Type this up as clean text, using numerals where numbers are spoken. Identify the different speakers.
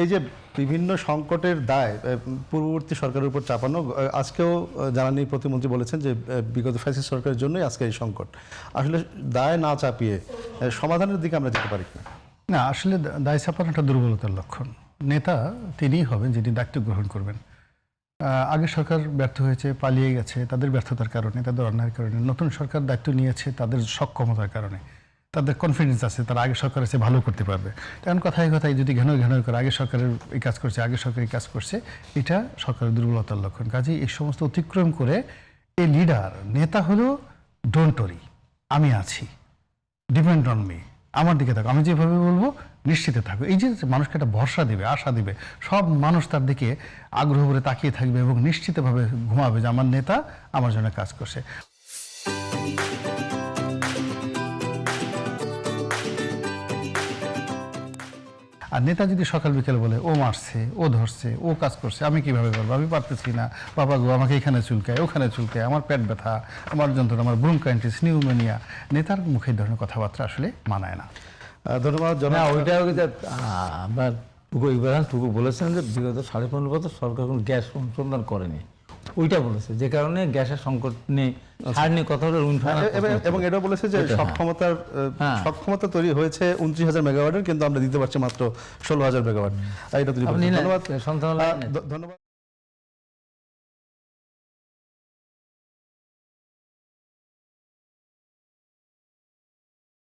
Speaker 1: এই যে বিভিন্ন সংকটের দায় পূর্ববর্তী সরকারের উপর চাপানো, আজকেও জ্বালানি প্রতিমন্ত্রী বলেছেন যে বিগত ফ্যাসিস্ট সরকারের জন্যই আজকে এই সংকট। আসলে দায় না চাপিয়ে সমাধানের দিকে আমরা যেতে পারি কিনা?
Speaker 2: না, আসলে দায় চাপানোটা দুর্বলতার লক্ষণ। নেতা তিনিই হবেন যিনি দায়িত্ব গ্রহণ করবেন। আগের সরকার ব্যর্থ হয়েছে, পালিয়ে গেছে তাদের ব্যর্থতার কারণে, তাদের অন্যায়ের কারণে। নতুন সরকার দায়িত্ব নিয়েছে তাদের সক্ষমতার কারণে, তাদের কনফিডেন্স আছে তারা আগের সরকারের চেয়ে ভালো করতে পারবে। এখন কথায় কথায় যদি ঘন করে আগের সরকারের এই কাজ করছে, আগের সরকার এই কাজ করছে, এটা সরকারের দুর্বলতার লক্ষণ। কাজেই এই সমস্ত অতিক্রম করে এই লিডার, নেতা হলো ডোন্ট ওরি, আমি আছি, ডিপেন্ড অন মি, আমার দিকে থাকো, আমি যেভাবে বলবো নিশ্চিতে থাকো। এই যে মানুষকে একটা ভরসা দিবে, আশা দিবে, সব মানুষ তার দিকে আগ্রহ করে তাকিয়ে থাকবে এবং নিশ্চিতভাবে ঘুমাবে যে আমার নেতা আমার জন্য কাজ করছে। আর নেতা যদি সকাল বিকেল বলে ও মারছে, ও ধরছে, ও কাজ করছে, আমি কিভাবে করবো, আমি পারতেছি না, বাবা গো আমাকে এখানে চুলকায়, ওখানে চুলকায়, আমার পেট ব্যথা, আমার যন্ত্রণা, আমার ব্রঙ্কাইটিস, নিউমোনিয়া, নেতার মুখে এই ধরনের কথাবার্তা আসলে মানায় না।
Speaker 1: ধন্যবাদ।
Speaker 3: ওইটাও আপনার টুকু বলেছেন যে বিগত 15.5 বছর সরকার কোনো গ্যাস অনুসন্ধান করেনি, ওইটা বলেছে, যে কারণে গ্যাসের সংকট নেই, সার নিয়ে কথা হলো।
Speaker 1: এবং এটাও বলেছে যে সক্ষমতা তৈরি হয়েছে 29,000 মেগাওয়াটের, কিন্তু আমরা দিতে পারছি মাত্র 16,000 মেগাওয়াট। এটা ধন্যবাদ।
Speaker 3: ধন্যবাদ।